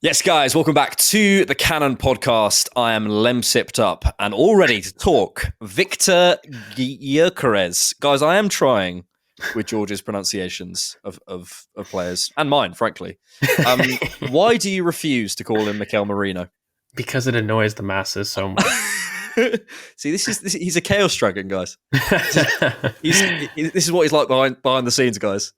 Yes, guys, welcome back to the Cannon podcast. I am lemsipped up and all ready to talk Viktor Gyökeres. Guys, I am trying with George's pronunciations of players and mine, frankly. Why do you refuse to call him Mikel Merino? Because it annoys the masses so much. See, he's a chaos dragon, guys. This is what he's like behind the scenes, guys.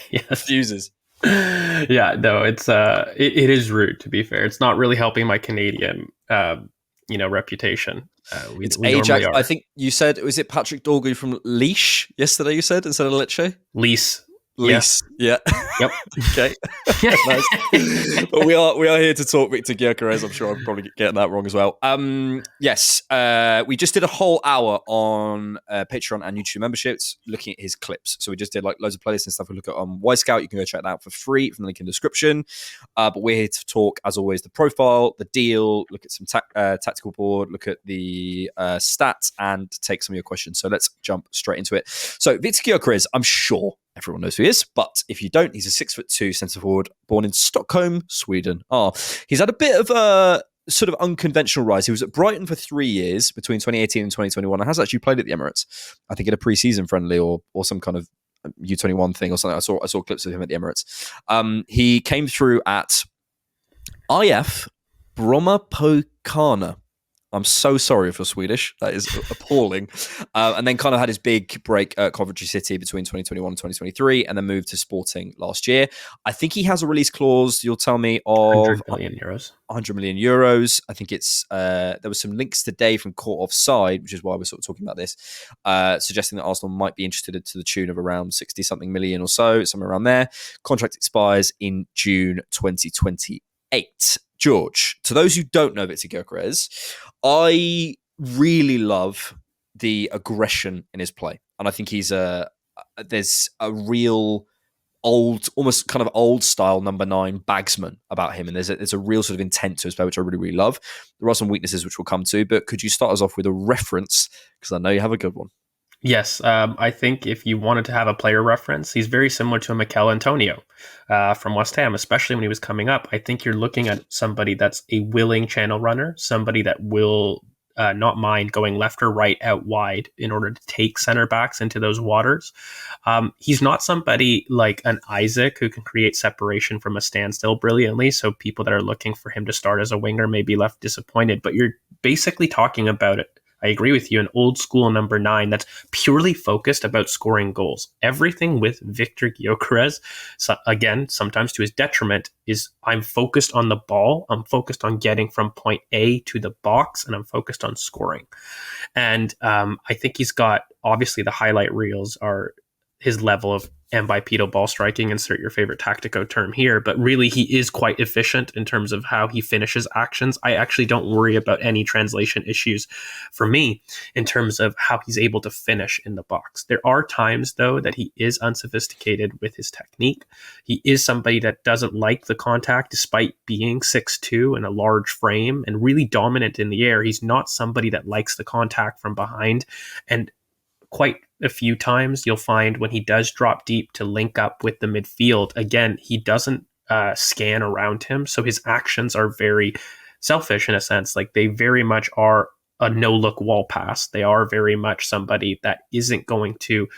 Yes. Refuses. Yeah, no, it is rude, to be fair. It's not really helping my Canadian reputation. We Ajax. I think you said, was it Patrick Dorgu from Leash yesterday? You said instead of Lecce. Lease. Yeah. Yep. Okay. Nice. But we are here to talk Viktor Gyökeres. I'm sure I'm probably getting that wrong as well. Yes. We just did a whole hour on Patreon and YouTube memberships looking at his clips. So we just did like loads of playlists and stuff. We look at on Y Scout. You can go check that out for free from the link in the description. But we're here to talk, as always, the profile, the deal, look at some tactical board, look at the stats, and take some of your questions. So let's jump straight into it. So Viktor Gyökeres, I'm sure everyone knows who he is, but if you don't, he's a 6'2" centre forward, born in Stockholm, Sweden. He's had a bit of a sort of unconventional rise. He was at Brighton for 3 years between 2018 and 2021, and has actually played at the Emirates. I think in a pre-season friendly or some kind of U21 thing or something. I saw clips of him at the Emirates. He came through at IF Brommapojkarna. I'm so sorry if you're Swedish. That is appalling. And then kind of had his big break at Coventry City between 2021 and 2023, and then moved to Sporting last year. I think he has a release clause, you'll tell me, of 100 million euros. 100 million euros. I think it's there was some links today from Court Offside, which is why we're sort of talking about this, suggesting that Arsenal might be interested to the tune of around 60-something million or so, somewhere around there. Contract expires in June 2028. George, to those who don't know Viktor Gyökeres, I really love the aggression in his play. And I think there's a real almost kind of old style number 9 bagsman about him. And there's a real sort of intent to his play, which I really, really love. There are some weaknesses which we'll come to, but could you start us off with a reference? Because I know you have a good one. Yes, I think if you wanted to have a player reference, he's very similar to Mikel Antonio from West Ham, especially when he was coming up. I think you're looking at somebody that's a willing channel runner, somebody that will not mind going left or right out wide in order to take center backs into those waters. He's not somebody like an Isaac who can create separation from a standstill brilliantly, so people that are looking for him to start as a winger may be left disappointed, but you're basically talking about it. I agree with you, an old school number 9 that's purely focused about scoring goals. Everything with Viktor Gyökeres, again, sometimes to his detriment, is I'm focused on the ball, I'm focused on getting from point A to the box, and I'm focused on scoring. And I think he's got, obviously the highlight reels are his level of ambipedal ball striking, insert your favorite tactico term here, but really he is quite efficient in terms of how he finishes actions. I actually don't worry about any translation issues for me in terms of how he's able to finish in the box. There are times, though, that he is unsophisticated with his technique. He is somebody that doesn't like the contact despite being 6'2" and a large frame and really dominant in the air. He's not somebody that likes the contact from behind, and quite a few times you'll find when he does drop deep to link up with the midfield, again, he doesn't scan around him. So his actions are very selfish in a sense. Like they very much are a no-look wall pass. They are very much somebody that isn't going to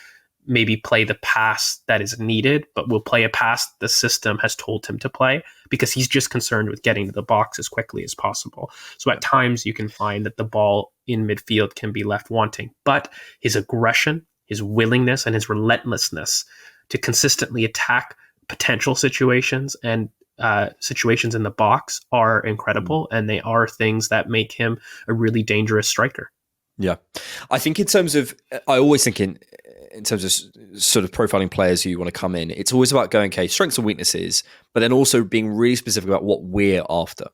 maybe play the pass that is needed, but will play a pass the system has told him to play because he's just concerned with getting to the box as quickly as possible. So at times you can find that the ball in midfield can be left wanting, but his aggression, his willingness, and his relentlessness to consistently attack potential situations and situations in the box are incredible, and they are things that make him a really dangerous striker. Yeah. I think in terms of, I always think in terms of sort of profiling players who want to come in, it's always about going, okay, strengths and weaknesses, but then also being really specific about what we're after.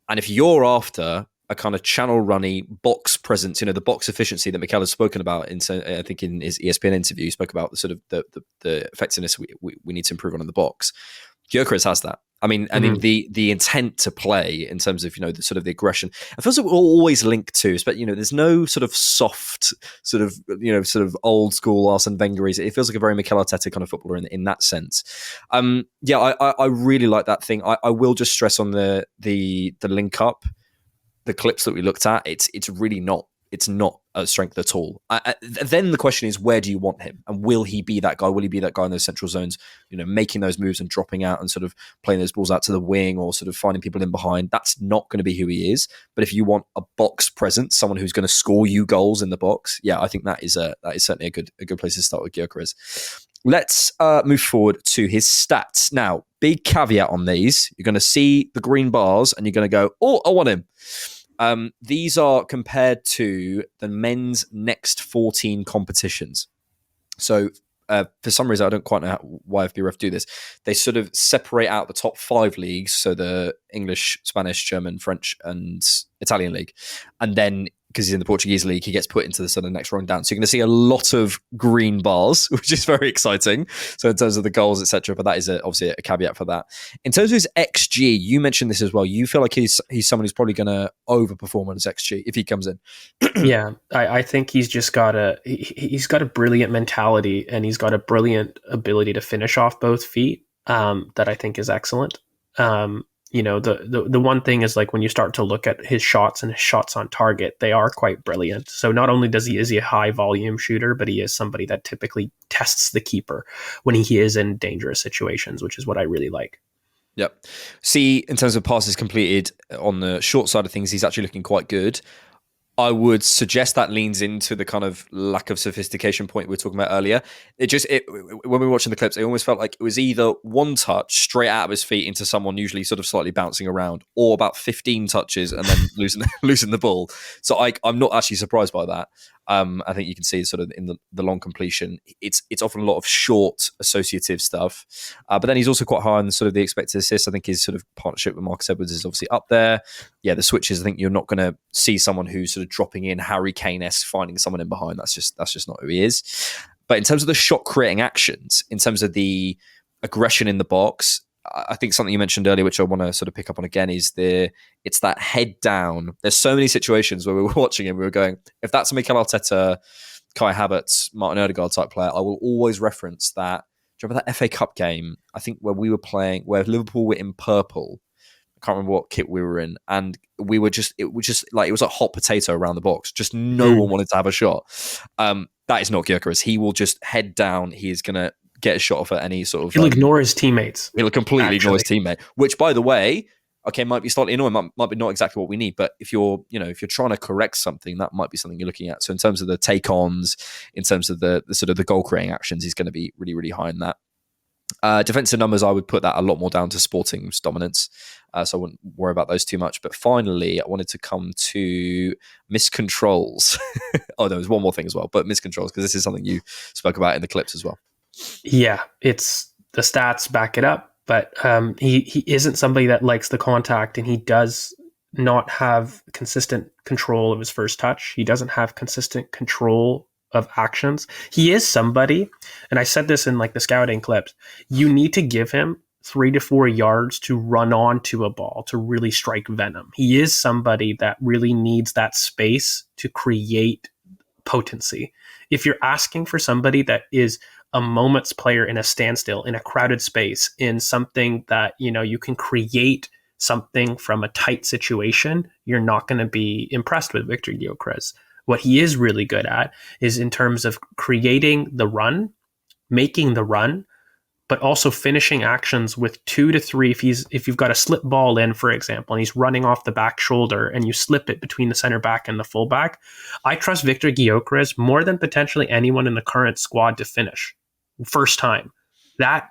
And if you're after a kind of channel runny box presence, the box efficiency that Mikel has spoken about I think in his ESPN interview, he spoke about the sort of the effectiveness we need to improve on in the box. Gyokeres has that. I mean, the intent to play in terms of, the sort of the aggression. It feels like we're always linked to, but there's no sort of soft, sort of old school Arsene Wenger. It feels like a very Mikel Arteta kind of footballer in that sense. I really like that thing. I will just stress on the link up, the clips that we looked at. It's really not. It's not a strength at all. Then the question is, where do you want him? And will he be that guy? Will he be that guy in those central zones, making those moves and dropping out and sort of playing those balls out to the wing or sort of finding people in behind? That's not going to be who he is. But if you want a box presence, someone who's going to score you goals in the box, I think that is certainly a good place to start with Gyokeres. Let's move forward to his stats. Now, big caveat on these. You're going to see the green bars and you're going to go, oh, I want him. These are compared to the men's next 14 competitions. So for some reason, I don't quite know why FBref do this. They sort of separate out the top 5 leagues, so the English, Spanish, German, French, and Italian league. And then, because he's in the Portuguese league, he gets put into the sort of next rung down. So you're going to see a lot of green bars, which is very exciting. So in terms of the goals, etc., but that is obviously a caveat for that. In terms of his XG, you mentioned this as well. You feel like he's someone who's probably going to overperform on his XG if he comes in. Yeah, I think he's just got he's got a brilliant mentality, and he's got a brilliant ability to finish off both feet that I think is excellent. The one thing is, like, when you start to look at his shots and his shots on target, they are quite brilliant. So not only is he a high volume shooter, but he is somebody that typically tests the keeper when he is in dangerous situations, which is what I really like. Yep. See, in terms of passes completed on the short side of things, he's actually looking quite good. I would suggest that leans into the kind of lack of sophistication point we were talking about earlier. When we were watching the clips, it almost felt like it was either one touch straight out of his feet into someone usually sort of slightly bouncing around, or about 15 touches and then losing the ball. So I'm not actually surprised by that. I think you can see sort of in the long completion, it's often a lot of short associative stuff. But then he's also quite high on sort of the expected assists. I think his sort of partnership with Marcus Edwards is obviously up there. Yeah, the switches, I think you're not going to see someone who's sort of dropping in Harry Kane-esque, finding someone in behind. That's just not who he is. But in terms of the shot creating actions, in terms of the aggression in the box, I think something you mentioned earlier, which I want to sort of pick up on again, is it's that head down. There's so many situations where we were watching him, we were going, if that's a Mikel Arteta, Kai Havertz, Martin Odegaard type player, I will always reference that. Do you remember that FA Cup game? I think where we were playing, where Liverpool were in purple. I can't remember what kit we were in, and it was a hot potato around the box. Just no one wanted to have a shot. That is not Gyökeres. He will just head down. He is going to get a shot off at any sort of... He'll ignore his teammates. He'll completely ignore his teammate, which, by the way, okay, might be slightly annoying, might be not exactly what we need, but if you're trying to correct something, that might be something you're looking at. So in terms of the take-ons, in terms of the sort of the goal-creating actions, he's going to be really, really high in that. Defensive numbers, I would put that a lot more down to Sporting's dominance, so I wouldn't worry about those too much. But finally, I wanted to come to miscontrols. Oh, there was one more thing as well, but miscontrols, because this is something you spoke about in the clips as well. Yeah, it's the stats back it up, but he isn't somebody that likes the contact, and he does not have consistent control of his first touch. He doesn't have consistent control of actions. He is somebody, and I said this in like the scouting clips, you need to give him 3 to 4 yards to run onto a ball to really strike venom. He is somebody that really needs that space to create potency. If you're asking for somebody that is a moment's player in a standstill, in a crowded space, in something that, you can create something from a tight situation, you're not going to be impressed with Viktor Gyökeres. What he is really good at is in terms of creating the run, making the run, but also finishing actions with 2 to 3. If you've got a slip ball in, for example, and he's running off the back shoulder and you slip it between the center back and the fullback, I trust Viktor Gyökeres more than potentially anyone in the current squad to finish first time. That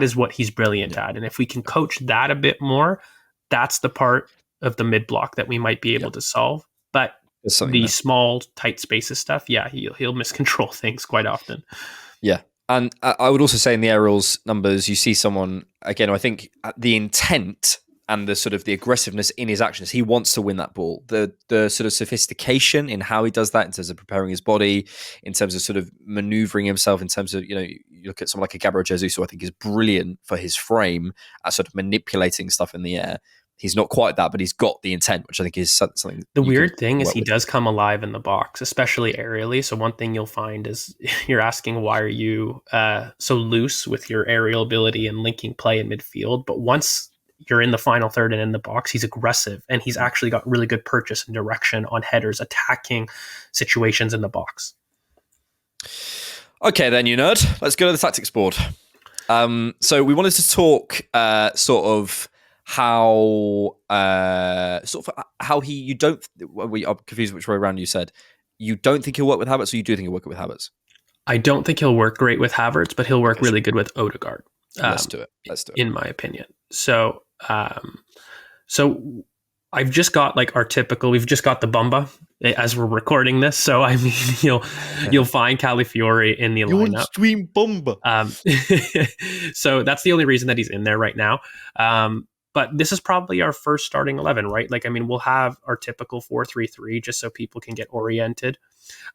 is what he's brilliant at. And if we can coach that a bit more, that's the part of the mid block that we might be able to solve. But the small tight spaces stuff, yeah, he'll miscontrol things quite often. Yeah. And I would also say in the aerials numbers, you see someone, again, I think the intent and the sort of the aggressiveness in his actions, he wants to win that ball. The sort of sophistication in how he does that, in terms of preparing his body, in terms of sort of maneuvering himself, in terms of, you're you look at someone like a Gabriel Jesus, who I think is brilliant for his frame at sort of manipulating stuff in the air. He's not quite that, but he's got the intent, which I think is something. The weird thing is he does come alive in the box, especially aerially. So one thing you'll find is you're asking, why are you so loose with your aerial ability and linking play in midfield? But once you're in the final third and in the box, he's aggressive, and he's actually got really good purchase and direction on headers, attacking situations in the box. Okay, then, you nerd. Let's go to the tactics board. So we wanted to talk sort of how you don't. I'm confused which way around you said. You don't think he'll work with Havertz, or you do think he'll work with Havertz? I don't think he'll work great with Havertz, but he'll work really good with Odegaard. Let's do it. In my opinion. So I've just got like our typical. We've just got the Bumba as we're recording this. So I mean, you'll find Calafiore in the lineup. Stream Bumba. So that's the only reason that he's in there right now. But this is probably our first starting 11, right? Like, I mean, we'll have our typical 4-3-3 just so people can get oriented.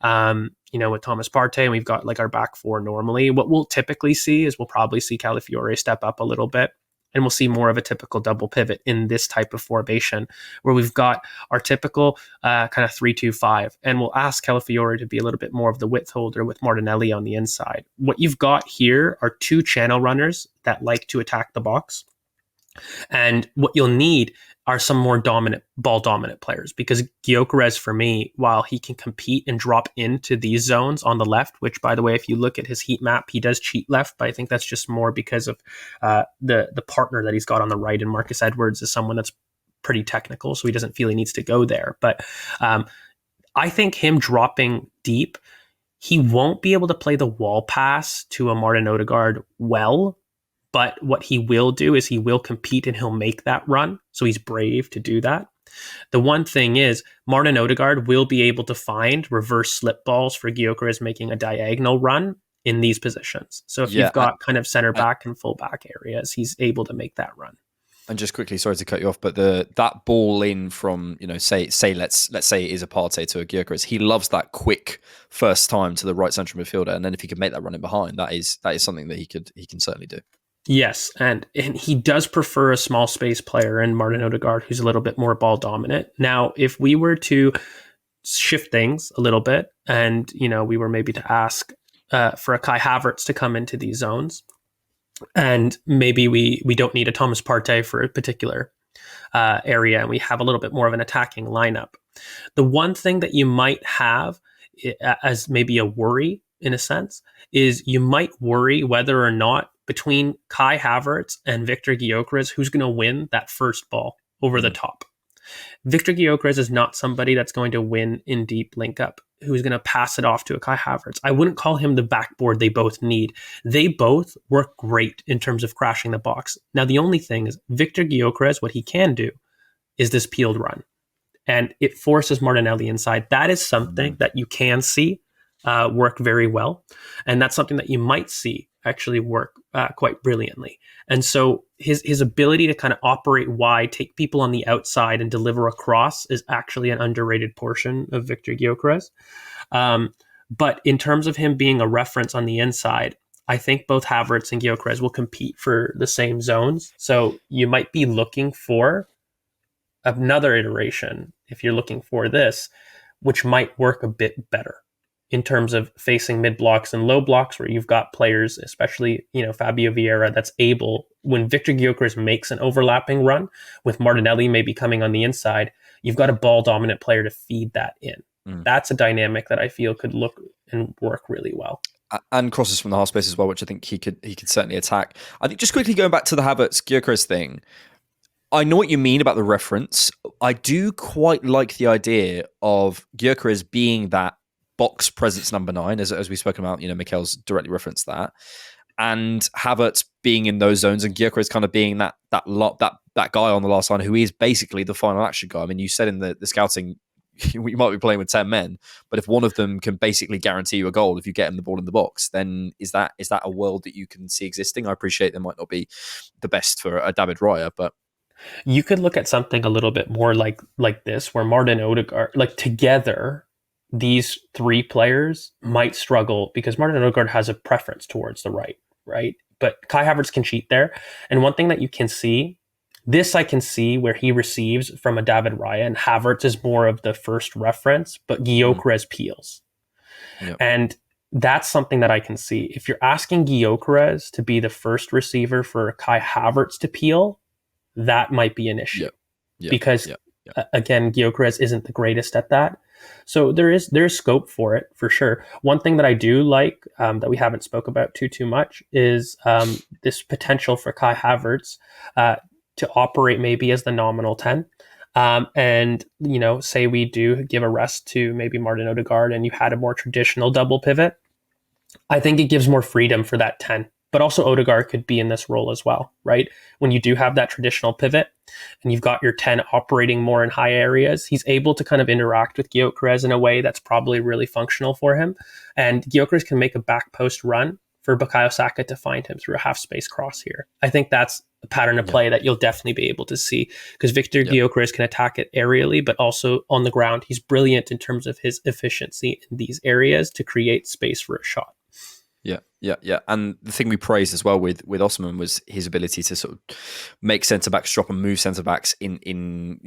With Thomas Partey, and we've got like our back four normally. What we'll typically see is we'll probably see Calafiore step up a little bit, and we'll see more of a typical double pivot in this type of formation where we've got our typical kind of 3-2-5, and we'll ask Calafiore to be a little bit more of the width holder with Martinelli on the inside. What you've got here are two channel runners that like to attack the box. And what you'll need are some more ball dominant players, because Gyokeres, for me, while he can compete and drop into these zones on the left, which, by the way, if you look at his heat map, he does cheat left, but I think that's just more because of the partner that he's got on the right, and Marcus Edwards is someone that's pretty technical, so he doesn't feel he needs to go there. But I think him dropping deep, he won't be able to play the wall pass to a Martin Odegaard well. But what he will do is he will compete and he'll make that run. So he's brave to do that. The one thing is Martin Odegaard will be able to find reverse slip balls for Gyokeres making a diagonal run in these positions. So if you've got kind of center back and full back areas, he's able to make that run. And just quickly, sorry to cut you off, but that ball in from, say let's say it is a Partey to a Gyokeres, he loves that quick first time to the right central midfielder, and then if he can make that run in behind, that is something that he can certainly do. Yes, and he does prefer a small space player in Martin Odegaard, who's a little bit more ball dominant. Now, if we were to shift things a little bit, and we were maybe to ask for a Kai Havertz to come into these zones, and maybe we don't need a Thomas Partey for a particular area, and we have a little bit more of an attacking lineup. The one thing that you might have as maybe a worry, in a sense, is you might worry whether or not between Kai Havertz and Viktor Gyökeres, who's going to win that first ball over the top. Viktor Gyökeres is not somebody that's going to win in deep link up, who's going to pass it off to a Kai Havertz. I wouldn't call him the backboard they both need. They both work great in terms of crashing the box. Now, the only thing is Viktor Gyökeres, what he can do is this peeled run, and it forces Martinelli inside. That is something that you can see work very well, and that's something that you might see actually work quite brilliantly. And so his ability to kind of operate wide, take people on the outside and deliver across is actually an underrated portion of Viktor Gyökeres. But in terms of him being a reference on the inside, I think both Havertz and Gyökeres will compete for the same zones. So you might be looking for another iteration, if you're looking for this, which might work a bit better in terms of facing mid blocks and low blocks, where you've got players, especially, Fabio Vieira, that's able, when Viktor Gyökeres makes an overlapping run with Martinelli maybe coming on the inside, you've got a ball dominant player to feed that in. That's a dynamic that I feel could look and work really well. And crosses from the half space as well, which I think he could certainly attack. I think just quickly going back to the Havertz Gyökeres thing, I know what you mean about the reference. I do quite like the idea of Gyökeres being that box presence number 9, as we've spoken about. Mikel's directly referenced that, and Havertz being in those zones, and Gyökeres kind of being that guy on the last line who is basically the final action guy. I mean, you said in the scouting you might be playing with 10 men, but if one of them can basically guarantee you a goal if you get him the ball in the box, then is that a world that you can see existing? I appreciate there might not be the best for a David Raya, but you could look at something a little bit more like this, where Martin Odegaard, like together, these three players might struggle because Martin Odegaard has a preference towards the right? But Kai Havertz can cheat there. And one thing that you can see, this I can see where he receives from a David Raya, and Havertz is more of the first reference, but Gyokeres peels. Yep. And that's something that I can see. If you're asking Gyokeres to be the first receiver for Kai Havertz to peel, that might be an issue. Because again, Gyokeres isn't the greatest at that. So there's scope for it for sure. One thing that I do like that we haven't spoke about too much is this potential for Kai Havertz to operate maybe as the nominal 10. And, say we do give a rest to maybe Martin Odegaard and you had a more traditional double pivot. I think it gives more freedom for that 10. But also Odegaard could be in this role as well, right? When you do have that traditional pivot and you've got your 10 operating more in high areas, he's able to kind of interact with Gyokeres in a way that's probably really functional for him. And Gyokeres can make a back post run for Bukayo Saka to find him through a half space cross here. I think that's a pattern of play that you'll definitely be able to see because Viktor Gyökeres can attack it aerially, but also on the ground. He's brilliant in terms of his efficiency in these areas to create space for a shot. Yeah. And the thing we praised as well with Osman was his ability to sort of make centre-backs drop and move centre-backs in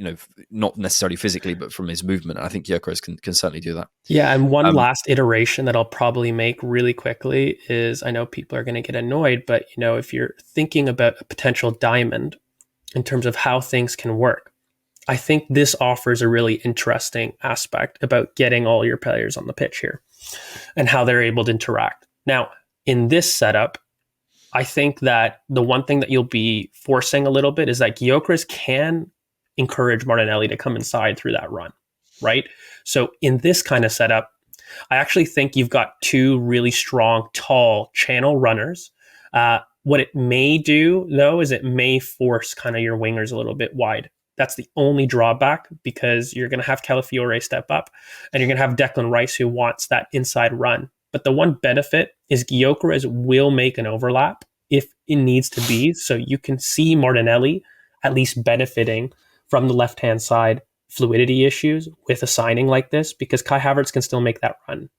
not necessarily physically, but from his movement. And I think Gyökeres can certainly do that. Yeah, and one last iteration that I'll probably make really quickly is, I know people are going to get annoyed, but if you're thinking about a potential diamond in terms of how things can work, I think this offers a really interesting aspect about getting all your players on the pitch here and how they're able to interact. Now, in this setup, I think that the one thing that you'll be forcing a little bit is that Gyokeres can encourage Martinelli to come inside through that run, right? So in this kind of setup, I actually think you've got two really strong, tall channel runners. What it may do, though, is it may force kind of your wingers a little bit wide. That's the only drawback because you're going to have Calafiore step up and you're going to have Declan Rice who wants that inside run. But the one benefit is Gyokeres will make an overlap if it needs to be. So you can see Martinelli at least benefiting from the left-hand side fluidity issues with a signing like this because Kai Havertz can still make that run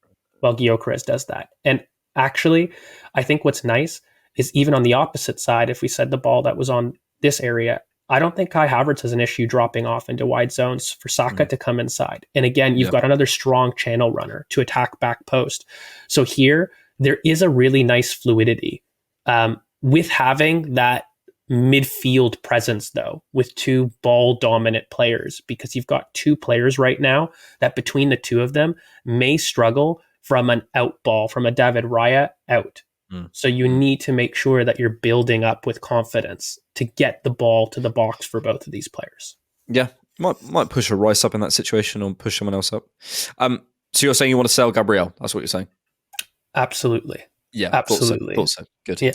while Gyokeres does that. And actually, I think what's nice is even on the opposite side, if we said the ball that was on this area, I don't think Kai Havertz has an issue dropping off into wide zones for Saka to come inside. And again, you've got another strong channel runner to attack back post. So here, there is a really nice fluidity with having that midfield presence, though, with two ball-dominant players, because you've got two players right now that between the two of them may struggle from an out ball, from a David Raya out. So you need to make sure that you're building up with confidence to get the ball to the box for both of these players. Yeah, might push a Rice up in that situation or push someone else up. So you're saying you want to sell Gabriel? That's what you're saying? Absolutely. Yeah, absolutely. Thought so. Good. Yeah.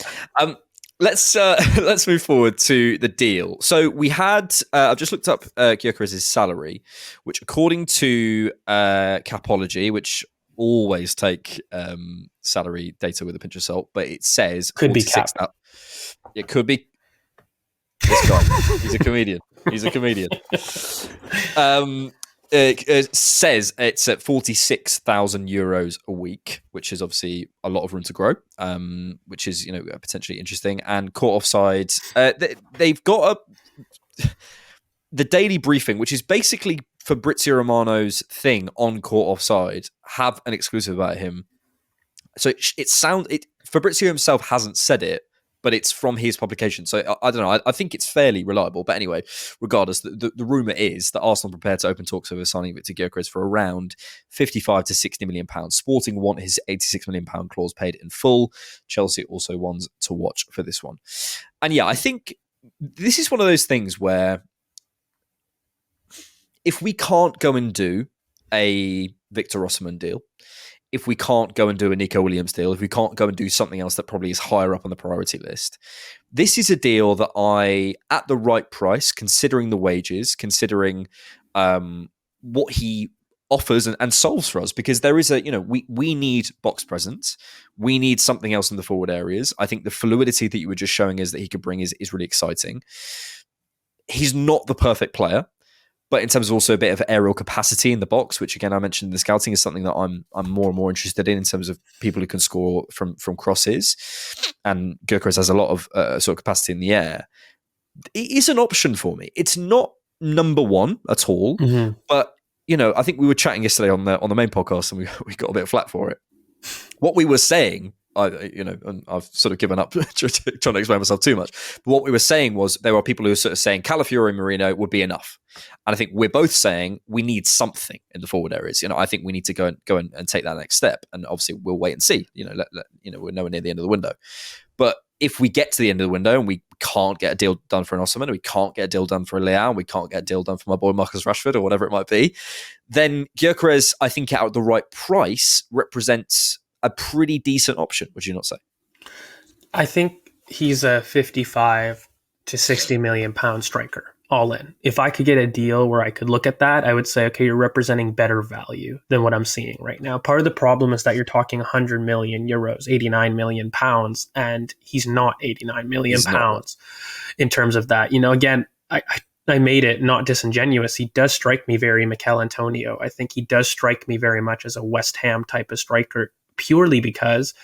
Let's move forward to the deal. So we had I've just looked up Gyökeres' salary, which according to Capology, which always take salary data with a pinch of salt, but it says could be cap. It could be. This guy, he's a comedian. It says it's at €46,000 a week, which is obviously a lot of room to grow, which is potentially interesting. And caught offside, they've got the daily briefing, which is basically Fabrizio Romano's thing on caught offside, have an exclusive about him. So Fabrizio himself hasn't said it, but it's from his publication. So I don't know. I think it's fairly reliable. But anyway, regardless, the rumour is that Arsenal prepared to open talks over signing Viktor Gyökeres for around £55 to £60 million. Sporting want his £86 million clause paid in full. Chelsea also wants to watch for this one. And yeah, I think this is one of those things where if we can't go and do a Victor Osimhen deal, if we can't go and do a Nico Williams deal, if we can't go and do something else that probably is higher up on the priority list, this is a deal that at the right price, considering the wages, considering what he offers and solves for us, because there is we need box presence. We need something else in the forward areas. I think the fluidity that you were just showing us that he could bring is really exciting. He's not the perfect player, but in terms of also a bit of aerial capacity in the box, which again I mentioned in the scouting, is something that I'm more and more interested in terms of people who can score from crosses. And Gyökeres has a lot of sort of capacity in the air. It is an option for me. It's not number one at all, but I think we were chatting yesterday on the main podcast, and we got a bit of flack for it. What we were saying, and I've sort of given up trying to explain myself too much. But what we were saying was there are people who are sort of saying Calafiori and Marino would be enough, and I think we're both saying we need something in the forward areas. I think we need to go and take that next step, and obviously we'll wait and see. We're nowhere near the end of the window, but if we get to the end of the window and we can't get a deal done for an Osimhen, and we can't get a deal done for a Leao, and we can't get a deal done for my boy Marcus Rashford or whatever it might be, then Gyökeres, I think, at the right price, represents a pretty decent option. Would you not say? I think he's a 55 to 60 million pound striker, all in. If I could get a deal where I could look at that, I would say, okay, you're representing better value than what I'm seeing right now. Part of the problem is that you're talking 100 million euros, 89 million pounds, and he's not 89 million pounds in terms of that. Again, I made it not disingenuous. He does strike me very Mikel Antonio. I think he does strike me very much as a West Ham type of striker, purely because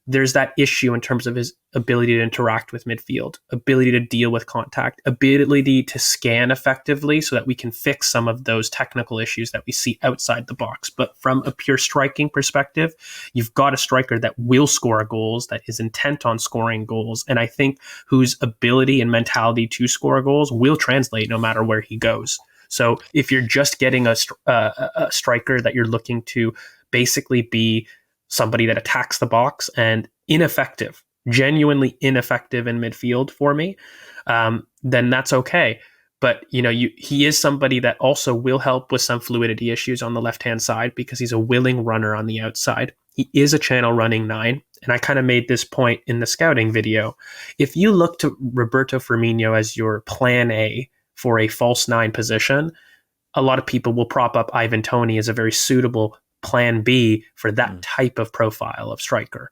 there's that issue in terms of his ability to interact with midfield, ability to deal with contact, ability to scan effectively so that we can fix some of those technical issues that we see outside the box. But from a pure striking perspective, you've got a striker that will score goals, that is intent on scoring goals, and I think whose ability and mentality to score goals will translate no matter where he goes. So if you're just getting a striker that you're looking to basically be somebody that attacks the box and ineffective, genuinely ineffective in midfield for me, then that's okay. But he is somebody that also will help with some fluidity issues on the left-hand side because he's a willing runner on the outside. He is a channel running 9, and I kind of made this point in the scouting video. If you look to Roberto Firmino as your plan A for a false 9 position, a lot of people will prop up Ivan Toney as a very suitable plan B for that type of profile of striker,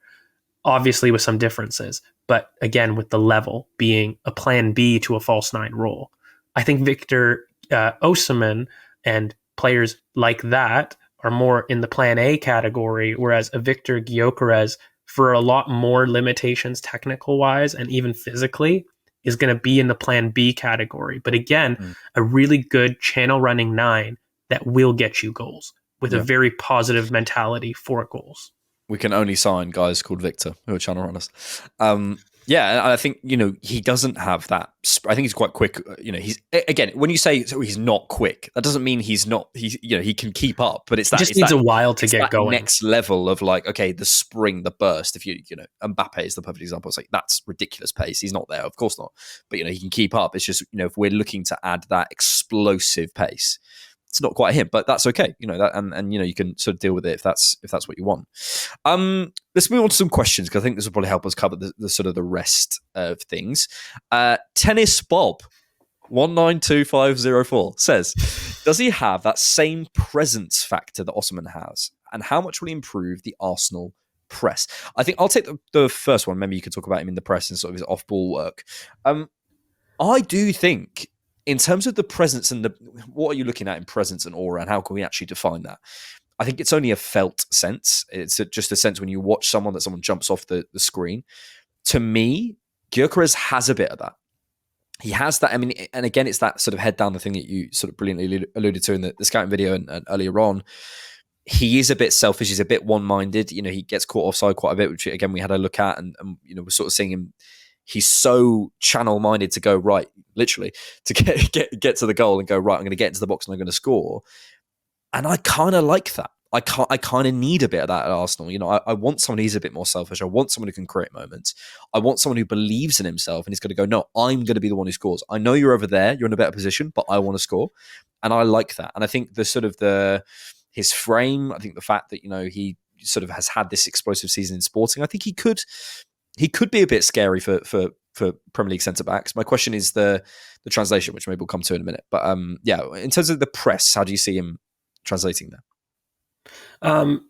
obviously with some differences, but again, with the level being a plan B to a false 9 role. I think Viktor Osimhen and players like that are more in the plan A category, whereas a Viktor Gyökeres, for a lot more limitations technical wise and even physically, is going to be in the plan B category. But again, a really good channel running 9 that will get you goals with a very positive mentality for goals. We can only sign guys called Victor who are channel runners. Yeah, I think, he doesn't have that. I think he's quite quick. He's, again, when you say he's not quick, that doesn't mean he's not, he can keep up, but it's that. It just needs a while to get going. Next level of okay, the spring, the burst. If Mbappe is the perfect example. It's that's ridiculous pace. He's not there, of course not. But, he can keep up. It's just, if we're looking to add that explosive pace, it's not quite him, but that's okay. And you can sort of deal with it if that's what you want. Let's move on to some questions because I think this will probably help us cover the sort of the rest of things. Tennis Bob 192504 says, does he have that same presence factor that Osimhen has, and how much will he improve the Arsenal press? I think I'll take the first one. Maybe you could talk about him in the press and sort of his off-ball work. I do think, in terms of the presence and what are you looking at in presence and aura, and how can we actually define that? I think it's only a felt sense. It's just a sense when you watch someone that someone jumps off the screen. To me, Gyokeres has a bit of that. He has that. I mean, and again, it's that sort of head down the thing that you sort of brilliantly alluded to in the scouting video and earlier on. He is a bit selfish. He's a bit one-minded. He gets caught offside quite a bit, which again we had a look at, and we're sort of seeing him. He's so channel-minded to go right, literally, to get to the goal and go right. I'm going to get into the box and I'm going to score. And I kind of like that. I kind of need a bit of that at Arsenal. I want someone who's a bit more selfish. I want someone who can create moments. I want someone who believes in himself and he's going to go, no, I'm going to be the one who scores. I know you're over there. You're in a better position, but I want to score. And I like that. And I think his frame, I think the fact that, he sort of has had this explosive season in Sporting, I think he could be a bit scary for Premier League centre-backs. My question is the translation, which maybe we'll come to in a minute. But in terms of the press, how do you see him translating that?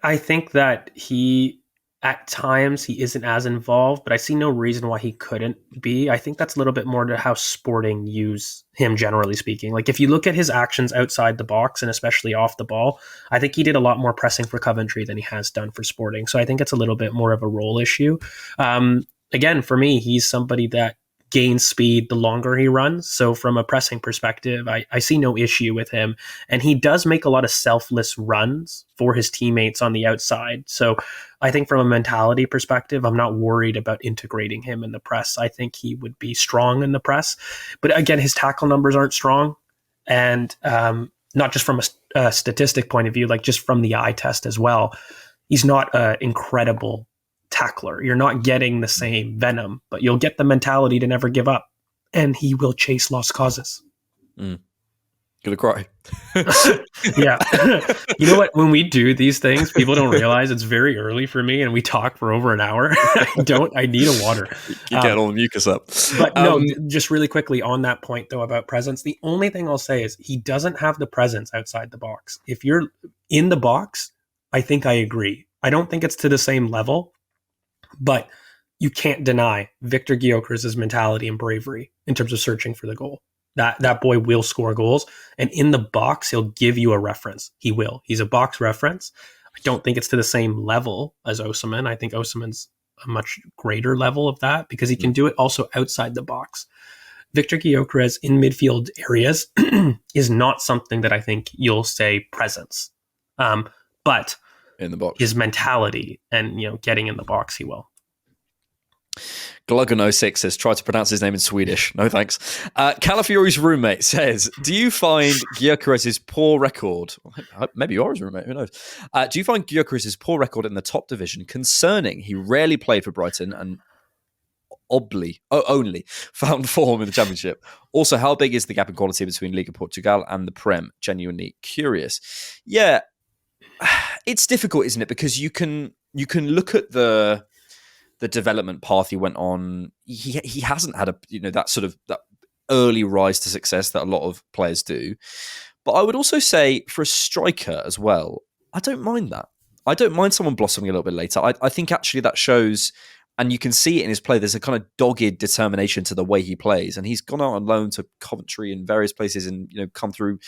I think that he At times he isn't as involved, but I see no reason why he couldn't be. I think that's a little bit more to how Sporting use him, generally speaking. Like if you look at his actions outside the box and especially off the ball, I think he did a lot more pressing for Coventry than he has done for Sporting. So I think it's a little bit more of a role issue. Again, for me, he's somebody that gains speed the longer he runs. So from a pressing perspective, I see no issue with him. And he does make a lot of selfless runs for his teammates on the outside. So I think from a mentality perspective, I'm not worried about integrating him in the press. I think he would be strong in the press. But again, his tackle numbers aren't strong. And not just from a statistic point of view, like just from the eye test as well. He's not an incredible tackler. You're not getting the same venom, but you'll get the mentality to never give up. And he will chase lost causes. Gonna cry. Yeah. You know what? When we do these things, people don't realize it's very early for me and we talk for over an hour. I need a water. You get all the mucus up. But no, just really quickly on that point though about presence, the only thing I'll say is he doesn't have the presence outside the box. If you're in the box, I think I agree. I don't think it's to the same level, but you can't deny Viktor Gyökeres' mentality and bravery in terms of searching for the goal. That boy will score goals. And in the box, he'll give you a reference. He will. He's a box reference. I don't think it's to the same level as Osimhen. I think Osimhen's a much greater level of that because he can do it also outside the box. Viktor Gyökeres in midfield areas is not something that I think you'll say presence. But in the box, his mentality and getting in the box, he will. Gluggen06 says, try to pronounce his name in Swedish. No thanks. Calafiori's roommate says, do you find Gyokeres' poor record, maybe you're his roommate, who knows? Do you find Gyokeres' poor record in the top division concerning? He rarely played for Brighton and only found form in the Championship. Also, how big is the gap in quality between Liga Portugal and the Prem? Genuinely curious. Yeah, it's difficult, isn't it? Because you can look at the development path he went on. He hasn't had that early rise to success that a lot of players do. But I would also say for a striker as well, I don't mind that. I don't mind someone blossoming a little bit later. I think actually that shows, and you can see it in his play, there's a kind of dogged determination to the way he plays. And he's gone out on loan to Coventry and various places and, come through,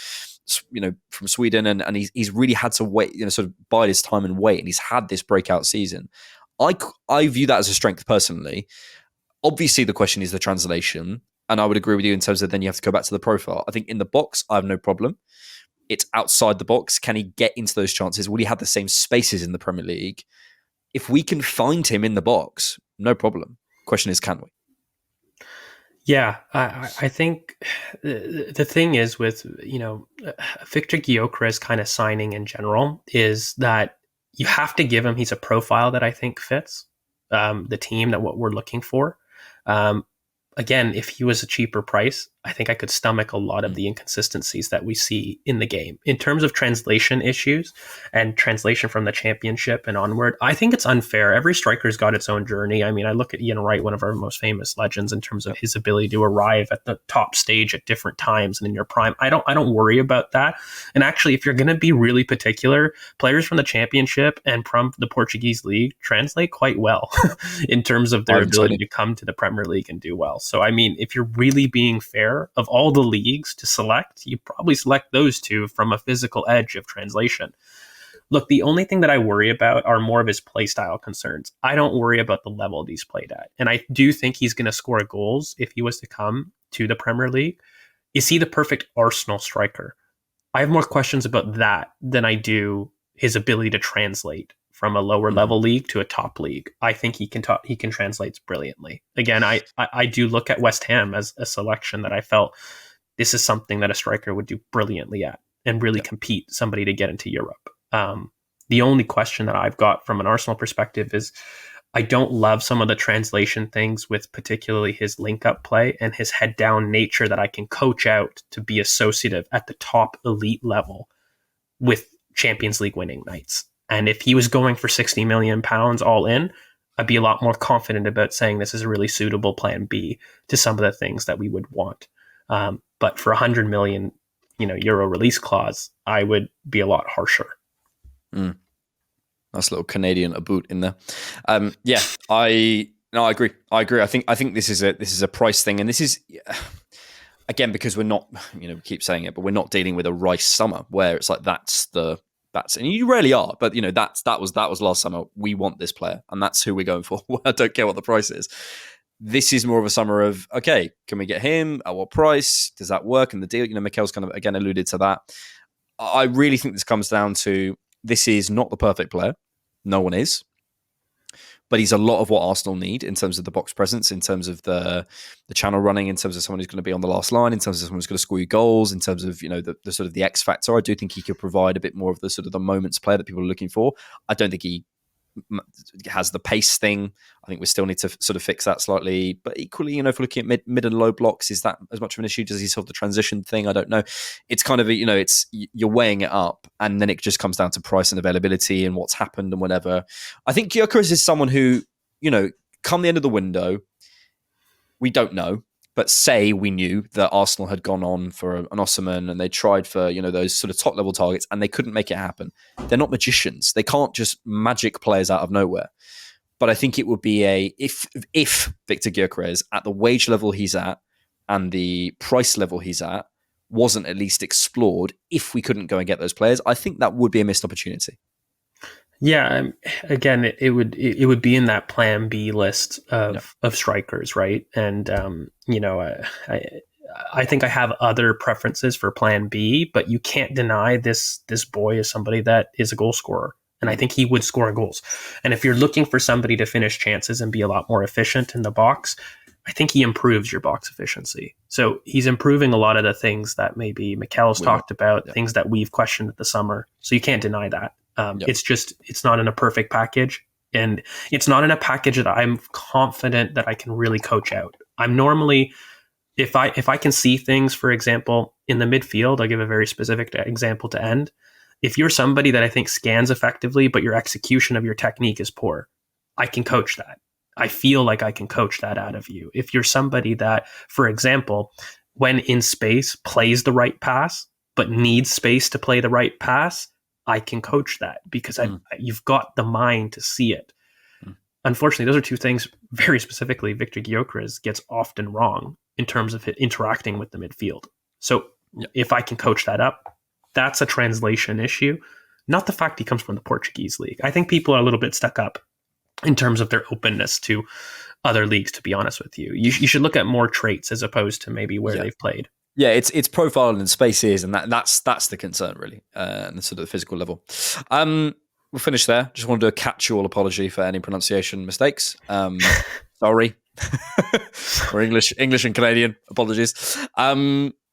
from Sweden. And he's really had to wait, sort of bide his time and wait. And he's had this breakout season. I view that as a strength personally. Obviously, the question is the translation. And I would agree with you in terms of then you have to go back to the profile. I think in the box, I have no problem. It's outside the box. Can he get into those chances? Will he have the same spaces in the Premier League? If we can find him in the box, no problem. Question is, can we? Yeah, I think the thing is with, Viktor Gyökeres kind of signing in general is that you have to give him, he's a profile that I think fits the team, that what we're looking for. Again, if he was a cheaper price, I think I could stomach a lot of the inconsistencies that we see in the game. In terms of translation issues and translation from the Championship and onward, I think it's unfair. Every striker's got its own journey. I mean, I look at Ian Wright, one of our most famous legends, in terms of his ability to arrive at the top stage at different times and in your prime. I don't worry about that. And actually, if you're going to be really particular, players from the Championship and from the Portuguese league translate quite well in terms of their ability to come to the Premier League and do well. So, I mean, if you're really being fair, of all the leagues to select, you probably select those two from a physical edge of translation. Look, the only thing that I worry about are more of his play style concerns. I don't worry about the level that he's played at. And I do think he's going to score goals if he was to come to the Premier League. Is he the perfect Arsenal striker? I have more questions about that than I do his ability to translate from a lower level league to a top league. I think he can translate brilliantly. Again, I do look at West Ham as a selection that I felt this is something that a striker would do brilliantly at and really compete somebody to get into Europe. The only question that I've got from an Arsenal perspective is I don't love some of the translation things with particularly his link up play and his head down nature that I can coach out to be associative at the top elite level with Champions League winning nights. And if he was going for £60 million all in, I'd be a lot more confident about saying this is a really suitable plan B to some of the things that we would want. But for 100 million, euro release clause, I would be a lot harsher. That's Nice little Canadian a boot in there. Yeah, I agree. I think this is a price thing, and this is again because we're not, we keep saying it, but we're not dealing with a Rice summer where it's like that's and you rarely are, but that was last summer. We want this player, and that's who we're going for. I don't care what the price is. This is more of a summer of, okay, can we get him at what price? Does that work in the deal? Mikel's kind of again alluded to that. I really think this comes down to, this is not the perfect player. No one is. But he's a lot of what Arsenal need in terms of the box presence, in terms of the channel running, in terms of someone who's going to be on the last line, in terms of someone who's going to score you goals, in terms of the sort of the X factor. I do think he could provide a bit more of the sort of the moments player that people are looking for. I don't think he has the pace thing. I think we still need to sort of fix that slightly. But equally, if we're looking at mid and low blocks, is that as much of an issue? Does he solve the transition thing? I don't know. It's kind of it's you're weighing it up, and then it just comes down to price and availability and what's happened and whatever. I think Gyokeres is someone who, come the end of the window, we don't know. But say we knew that Arsenal had gone on for an Osimhen and they tried for, those sort of top level targets and they couldn't make it happen. They're not magicians. They can't just magic players out of nowhere. But I think it would be if Viktor Gyökeres at the wage level he's at and the price level he's at wasn't at least explored, if we couldn't go and get those players, I think that would be a missed opportunity. Yeah, again, it would be in that Plan B list of strikers, right? And I think I have other preferences for Plan B, but you can't deny this boy is somebody that is a goal scorer, and I think he would score goals. And if you're looking for somebody to finish chances and be a lot more efficient in the box, I think he improves your box efficiency. So he's improving a lot of the things that maybe Mikel's talked about, things that we've questioned at the summer. So you can't deny that. It's not in a perfect package, and it's not in a package that I'm confident that I can really coach out. I'm normally, if I can see things, for example, in the midfield, I'll give a very specific example to end. If you're somebody that I think scans effectively, but your execution of your technique is poor, I can coach that. I feel like I can coach that out of you. If you're somebody that, for example, when in space plays the right pass, but needs space to play the right pass, I can coach that because you've got the mind to see it. Unfortunately, those are two things very specifically Viktor Gyökeres gets often wrong in terms of interacting with the midfield. So if I can coach that up, that's a translation issue, not the fact he comes from the Portuguese league. I think people are a little bit stuck up in terms of their openness to other leagues, to be honest with you. You should look at more traits as opposed to maybe where they've played. Yeah, it's profile and spaces, and that's the concern really, and the sort of the physical level. We'll finish there. Just want to do a catch-all apology for any pronunciation mistakes. Sorry, or English and Canadian apologies.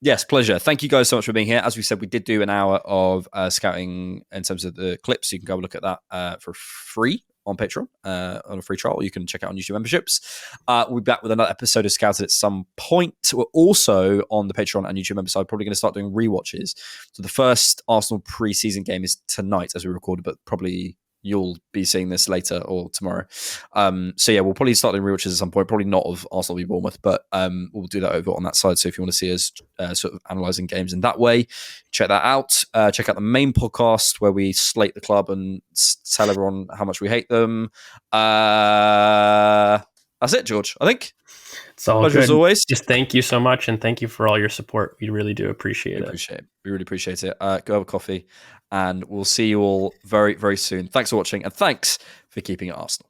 Yes, pleasure. Thank you guys so much for being here. As we said, we did do an hour of scouting in terms of the clips. You can go look at that for free on Patreon on a free trial. You can check out on YouTube memberships. We'll be back with another episode of Scouted at some point. We're also on the Patreon and YouTube member side probably going to start doing rewatches. So the first Arsenal pre-season game is tonight as we recorded, but probably you'll be seeing this later or tomorrow. So yeah, we'll probably start doing rewatches at some point. Probably not of Arsenal v Bournemouth, but we'll do that over on that side. So if you want to see us sort of analysing games in that way, check that out. Check out the main podcast where we slate the club and tell everyone how much we hate them. That's it, George, I think. It's all pleasure good. As always. Just thank you so much, and thank you for all your support. We really do appreciate it. We really appreciate it. Go have a coffee, and we'll see you all very, very soon. Thanks for watching, and thanks for keeping it Arsenal.